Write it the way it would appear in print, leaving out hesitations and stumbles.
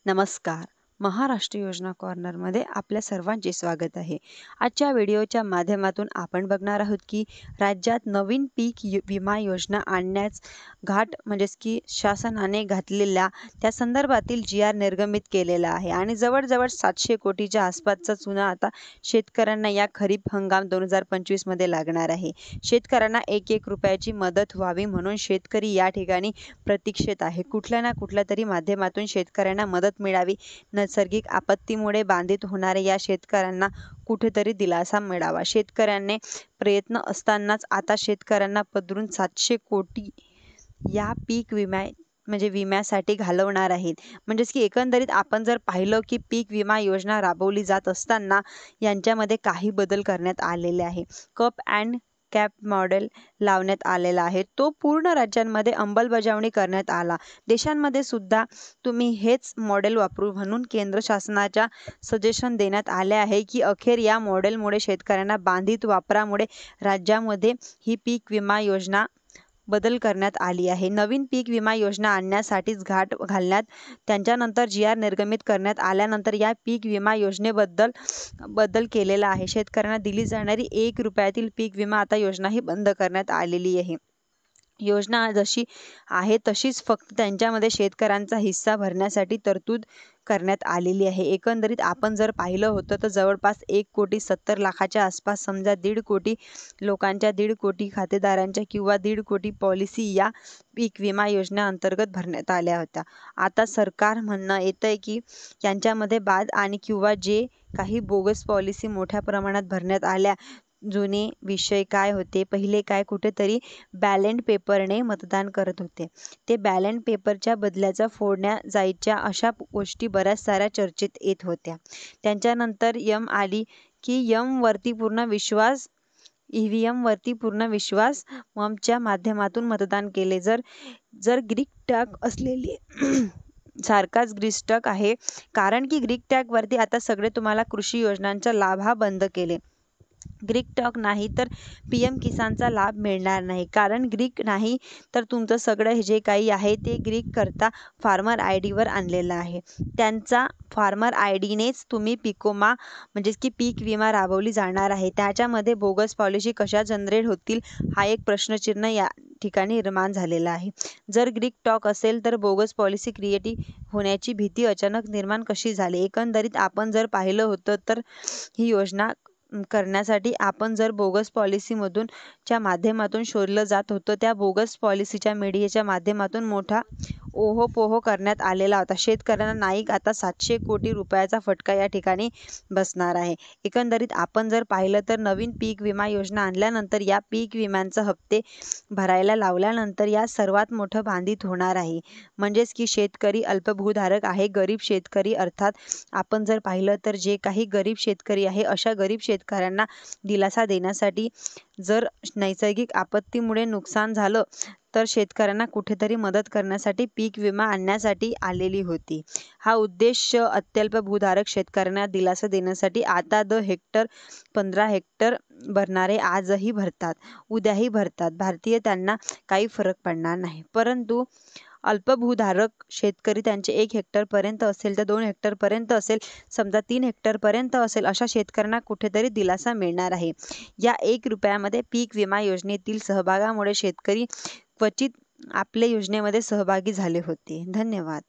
नमस्कार. महाराष्ट्र योजना कॉर्नरमध्ये आपल्या सर्वांचे स्वागत आहे. आजच्या व्हिडिओच्या माध्यमातून आपण बघणार आहोत की राज्यात नवीन विमा योजना आणण्यास घाट म्हणजेच की शासनाने घातलेल्या त्या संदर्भातील जी.आर. निर्गमित केलेला आहे आणि जवळजवळ 700 कोटीच्या आसपासचा चुना आता शेतकऱ्यांना या खरीप हंगाम 2025 मध्ये लागणार आहे. शेतकऱ्यांना 1-1 रुपयाची मदत व्हावी म्हणून शेतकरी या ठिकाणी प्रतीक्षेत आहे. कुठल्या ना कुठल्या तरी माध्यमातून शेतकऱ्यांना मदत मिळावी. नैसर्गिक आपत्तीमुळे बाधित होणाऱ्या या शेतकऱ्यांना कुठेतरी दिलासा मिळावा. शेतकऱ्यांनी प्रयत्न असतानाच आता शेतकऱ्यांना पदरून 700 कोटी या पीक विम्यासाठी घालवणार आहेत. म्हणजेच की एकंदरीत आपण जर पाहिलं की पीक विमा योजना राबवली जात असताना यांच्यामध्ये काही बदल करण्यात आलेले आहे. कप अँड कॅप मॉडेल लावण्यात आलेला आहे. तो पूर्ण राज्यांमध्ये अंमलबजावणी करण्यात आला. देशांमध्ये सुद्धा तुम्ही हेच मॉडेल वापरू म्हणून केंद्र शासनाच्या सजेशन देण्यात आले आहे की अखेर या मॉडेलमुळे शेतकऱ्यांना बाधित वापरामुळे राज्यामध्ये ही पीक विमा योजना बदल करण्यात आली आहे. नवीन पीक विमा योजना आणण्यासाठीच घाट घालण्यात त्यांच्यानंतर जी.आर. निर्गमित करण्यात आल्यानंतर या पीक विमा बदल केलेला आहे. शेतकऱ्यांना दिली जाणारी 1 रुपयातील पीक विमा आता योजना ही बंद करण्यात आलेली आहे. योजना जशी आहे तशीच फक्त त्यांच्यामध्ये शेतकऱ्यांचा हिस्सा भरण्यासाठी तरतूद करण्यात आलेली आहे. एकंदरीत आपण जर पाहिलं होतं तर जवळपास 1,70,00,000च्या आसपास समजा 1.5 कोटी लोकांच्या 1.5 कोटी खातेदारांच्या किंवा 1.5 कोटी पॉलिसी या पीक विमा योजना अंतर्गत भरण्यात आल्या होत्या. आता सरकार म्हणणं येतंय की यांच्यामध्ये बाद आणि किंवा जे काही बोगस पॉलिसी मोठ्या प्रमाणात भरण्यात आल्या, जुने विषय काय होते, पहिले काय कुठेतरी बॅलेट पेपरने मतदान करत होते, ते बॅलेट पेपरच्या बदल्याचा फोडण्या जायच्या अशा गोष्टी बऱ्याच साऱ्या चर्चेत येत होत्या. त्यांच्यानंतर आली की वरती पूर्ण विश्वास, EVM वरती पूर्ण विश्वास, च्या माध्यमातून मतदान केले. जर ग्रीक टॅग असलेली सारखाच ग्रीक टॅग आहे, कारण की ग्रीक टॅग वरती आता सगळे तुम्हाला कृषी योजनांचा लाभ हा बंद केले. ग्रीक टॅग नाही तर PM किसानचा लाभ मिळणार नाही, कारण ग्रीक नाही तर तुमचं सगळं जे काही आहे ते ग्रीक करता फार्मर ID वर आणलेलं आहे. त्यांचा फार्मर IDनेच तुम्ही पिकोमा म्हणजेच की पीक विमा राबवली जाणार आहे. त्याच्यामध्ये बोगस पॉलिसी कशा जनरेट होतील हा एक प्रश्नचिन्ह या ठिकाणी निर्माण झालेला आहे. जर ग्रीक टॅग असेल तर बोगस पॉलिसी क्रिएट होण्याची भीती अचानक निर्माण कशी झाली. एकंदरीत आपण जर पाहिलं होतं तर ही योजना करण्यासाठी आपण जर बोगस पॉलिसीमधून च्या माध्यमातून शोधलं जात होतं, त्या बोगस पॉलिसीच्या मीडियाच्या माध्यमातून मोठा ओहोपोहो करण्यात आलेला होता. शेतकऱ्यांना नाईक आता 700 कोटी रुपयाचा फटका या ठिकाणी बसणार आहे. एकंदरीत आपण जर पाहिलं तर नवीन पीक विमा योजना आणल्यानंतर या पीक विम्यांचे हप्ते भरायला लावल्यानंतर या सर्वात मोठं बाधित होणार आहे. म्हणजेच की शेतकरी अल्पभूधारक आहे, गरीब शेतकरी, अर्थात आपण जर पाहिलं तर जे काही गरीब शेतकरी आहे अशा गरीब शेतकऱ्यांना दिलासा देण्यासाठी जर नैसर्गिक आपत्तीमुळे नुकसान झालं तर शेतकऱ्यांना कुठेतरी मदत करण्यासाठी पीक विमा आणण्यासाठी आलेली होती. हा उद्देश अत्यल्पभूधारक शेतकऱ्यांना दिलासा देण्यासाठी आता 10 हेक्टर 15 हेक्टर भरणारे आजही भरतात, उद्याही भरतात. भारतीय त्यांना काही फरक पडणार नाही. परंतु अल्पभूधारक शेतकरी त्यांचे 1 हेक्टर पर्यंत असेल तर 2 हेक्टर पर्यंत असेल, समजा 3 हेक्टर पर्यंत असेल, अशा शेतकऱ्यांना कुठेतरी दिलासा मिळणार आहे. या 1 रुपयामध्ये पीक विमा योजनेतील सहभागामुळे शेतकरी क्वचित आपल्या योजनेमध्ये सहभागी झाले होते. धन्यवाद.